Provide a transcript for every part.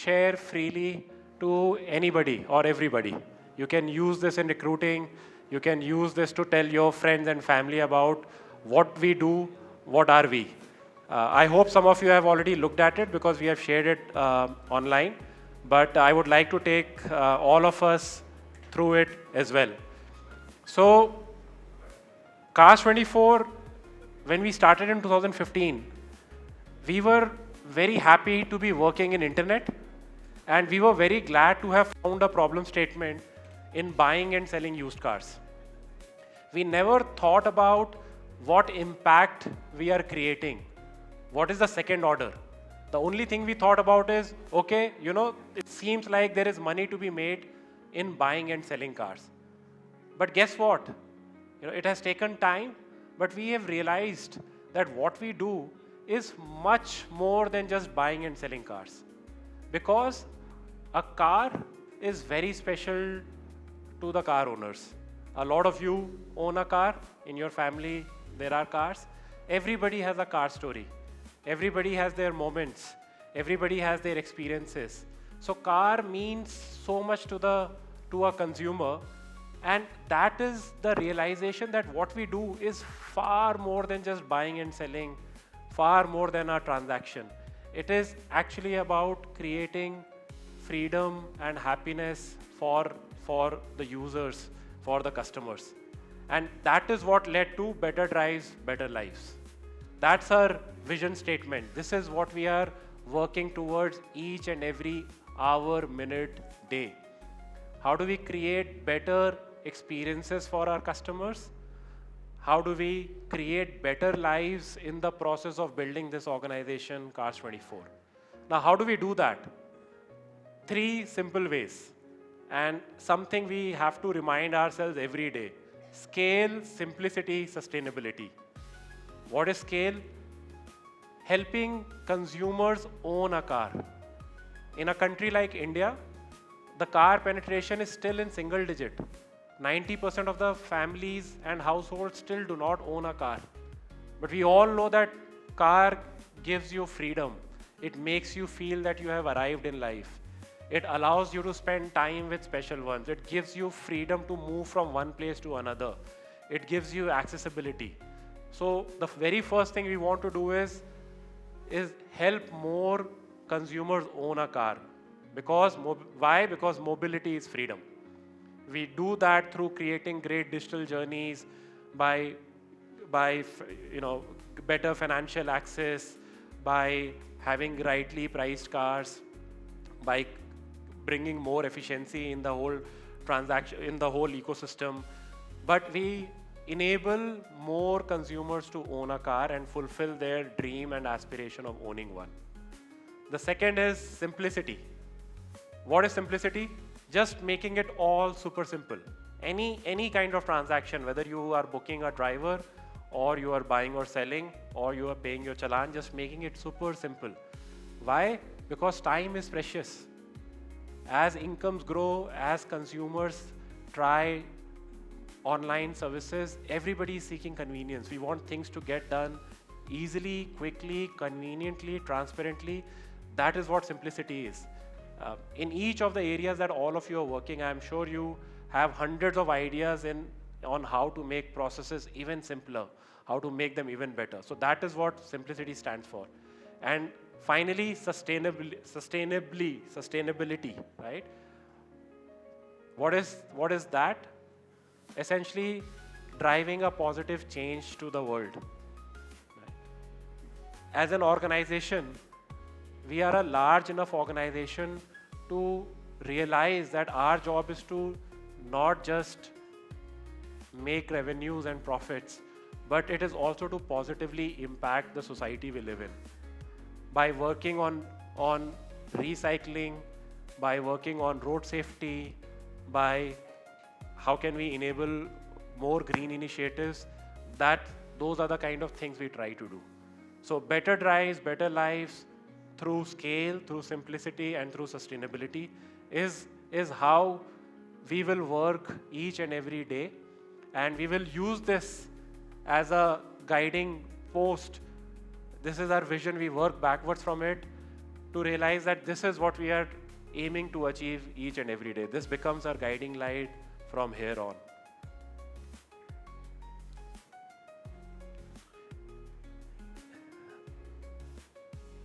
share freely to anybody or everybody. You can use this in recruiting. You can use this to tell your friends and family about what we do, what are we. I hope some of you have already looked at it because we have shared it online. But I would like to take all of us through it as well. So, Cars 24, when we started in 2015, we were very happy to be working in internet, and we were very glad to have found a problem statement in buying and selling used cars. We never thought about what impact we are creating. What is the second order? The only thing we thought about is, okay, it seems like there is money to be made in buying and selling cars. But guess what? It has taken time, but we have realized that what we do is much more than just buying and selling cars. Because a car is very special to the car owners. A lot of you own a car. In your family, there are cars. Everybody has a car story. Everybody has their moments. Everybody has their experiences. So car means so much to a consumer, and that is the realization that what we do is far more than just buying and selling, far more than a transaction. It is actually about creating freedom and happiness for the users, for the customers. And that is what led to better drives, better lives. That's our vision statement. This is what we are working towards each and every hour, minute, day. How do we create better experiences for our customers? How do we create better lives in the process of building this organization, Cars 24? Now, how do we do that? 3 simple ways, and something we have to remind ourselves every day. Scale, simplicity, sustainability. What is scale? Helping consumers own a car. In a country like India, the car penetration is still in single digit. 90% of the families and households still do not own a car. But we all know that car gives you freedom. It makes you feel that you have arrived in life. It allows you to spend time with special ones. It gives you freedom to move from one place to another. It gives you accessibility. So the very first thing we want to do is help more consumers own a car. Why? Because mobility is freedom. We do that through creating great digital journeys, by better financial access, by having rightly priced cars, by bringing more efficiency in the whole transaction, in the whole ecosystem. But we enable more consumers to own a car and fulfill their dream and aspiration of owning one. The second is simplicity. What is simplicity? Just making it all super simple. Any kind of transaction, whether you are booking a driver or you are buying or selling or you are paying your challan, just making it super simple. Why? Because time is precious. As incomes grow, as consumers try online services, everybody is seeking convenience. We want things to get done easily, quickly, conveniently, transparently. That is what simplicity is. In each of the areas that all of you are working, I'm sure you have hundreds of ideas on how to make processes even simpler, how to make them even better. So that is what simplicity stands for. And finally, sustainability, right? What is that? Essentially, driving a positive change to the world. As an organization, we are a large enough organization to realize that our job is to not just make revenues and profits, but it is also to positively impact the society we live in. By working on recycling, by working on road safety, by how can we enable more green initiatives, those are the kind of things we try to do. So better drives, better lives, through scale, through simplicity, and through sustainability is how we will work each and every day. And we will use this as a guiding post. This is our vision. We work backwards from it. to realize that this is what we are aiming to achieve each and every day. This becomes our guiding light from here on.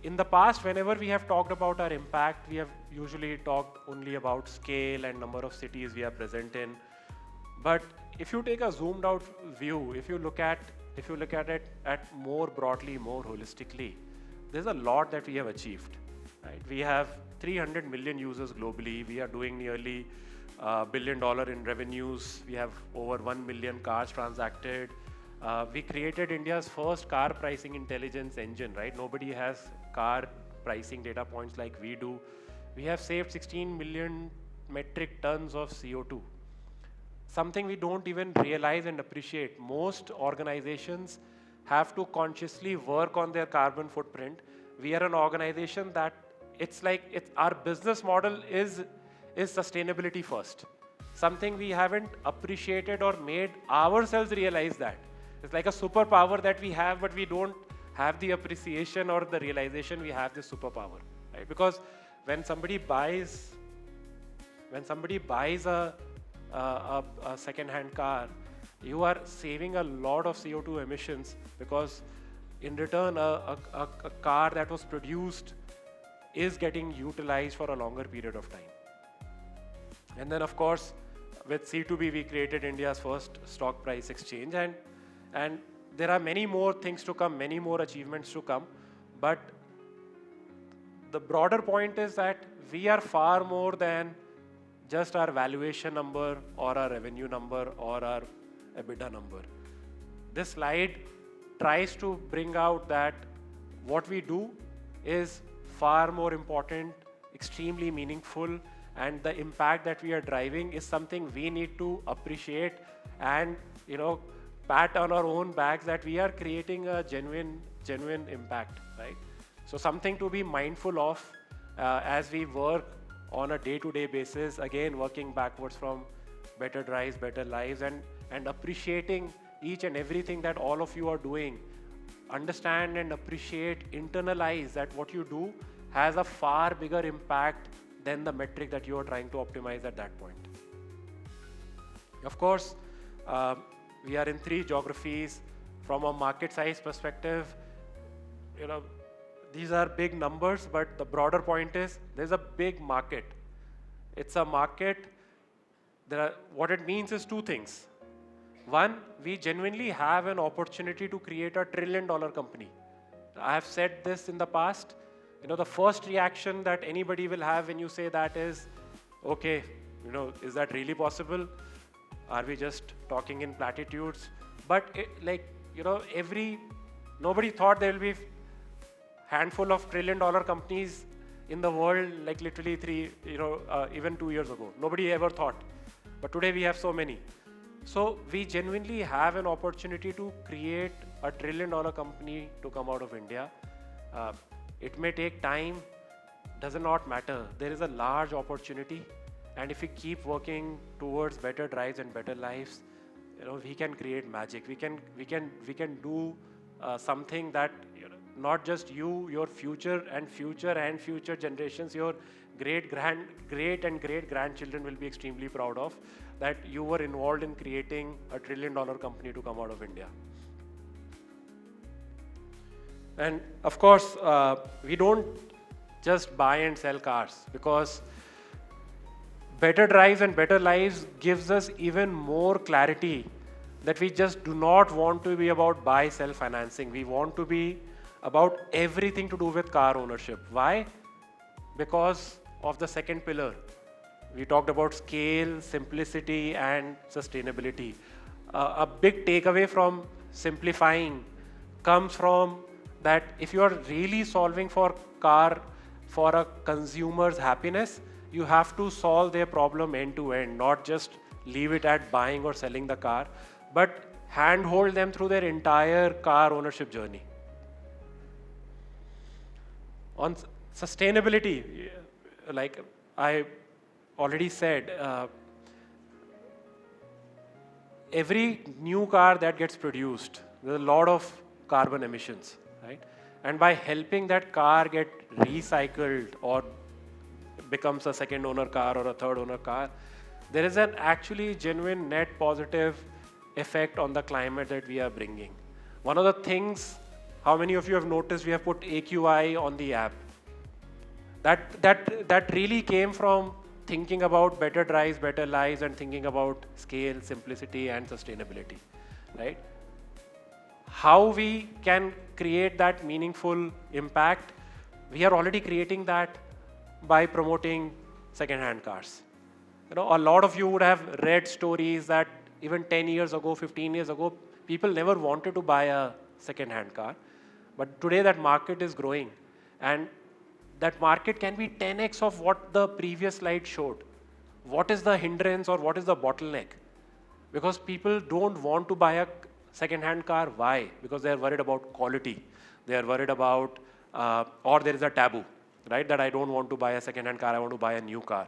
In the past, whenever we have talked about our impact, we have usually talked only about scale and number of cities we are present in. But if you take a zoomed out view, if you look at it at more broadly, more holistically, there's a lot that we have achieved. Right? We have 300 million users globally. We are doing nearly $1 billion in revenues. We have over 1 million cars transacted. We created India's first car pricing intelligence engine, right? Nobody has car pricing data points like we do. We have saved 16 million metric tons of CO2. Something we don't even realize and appreciate. Most organizations have to consciously work on their carbon footprint. We are an organization that our business model is sustainability first. Something we haven't appreciated or made ourselves realize that. It's like a superpower that we have, but we don't have the appreciation or the realization we have this superpower, right? Because when somebody buys a second-hand car, you are saving a lot of CO2 emissions, because in return, a car that was produced is getting utilized for a longer period of time. And then, of course, with C2B, we created India's first stock price exchange, and there are many more things to come, many more achievements to come. But the broader point is that we are far more than just our valuation number or our revenue number or our EBITDA number. This slide tries to bring out that what we do is far more important, extremely meaningful, and the impact that we are driving is something we need to appreciate and, pat on our own backs that we are creating a genuine impact, right? So something to be mindful of as we work on a day-to-day basis, again, working backwards from better drives, better lives, and appreciating each and everything that all of you are doing. Understand and appreciate, internalize that what you do has a far bigger impact than the metric that you are trying to optimize at that point. Of course, we are in 3 geographies. From a market size perspective, these are big numbers, but the broader point is there's a big market. It's a market. What it means is 2 things. One, we genuinely have an opportunity to create a $1 trillion company. I have said this in the past. The first reaction that anybody will have when you say that is, okay, is that really possible? Are we just talking in platitudes? But nobody thought there will be handful of $1 trillion companies in the world, like literally even 2 years ago. Nobody ever thought. But today we have so many. So we genuinely have an opportunity to create a $1 trillion company to come out of India. It may take time, does not matter. There is a large opportunity. And if we keep working towards better drives and better lives, we can create magic. We can do something that not just you, your future generations, your great and great grandchildren will be extremely proud of, that you were involved in creating a $1 trillion company to come out of India. And of course, we don't just buy and sell cars, because better drives and better lives gives us even more clarity that we just do not want to be about buy-sell financing. We want to be about everything to do with car ownership. Why? Because of the second pillar. We talked about scale, simplicity, and sustainability. A big takeaway from simplifying comes from that if you are really solving for a consumer's happiness, you have to solve their problem end to end, not just leave it at buying or selling the car, but handhold them through their entire car ownership journey. On sustainability, like I already said, every new car that gets produced, there's a lot of carbon emissions, right? And by helping that car get recycled or becomes a second owner car or a third owner car, there is an actually genuine net positive effect on the climate that we are bringing. One of the things, how many of you have noticed we have put AQI on the app? That really came from thinking about better drives, better lives, and thinking about scale, simplicity, and sustainability, right? How we can create that meaningful impact, we are already creating that by promoting second-hand cars. You know, a lot of you would have read stories that even 10 years ago, 15 years ago, people never wanted to buy a second-hand car. But today that market is growing, and that market can be 10x of what the previous slide showed. What is the hindrance or what is the bottleneck? Because people don't want to buy a second-hand car. Why? Because they are worried about quality. They are worried about, or there is a taboo, right? That I don't want to buy a second-hand car, I want to buy a new car.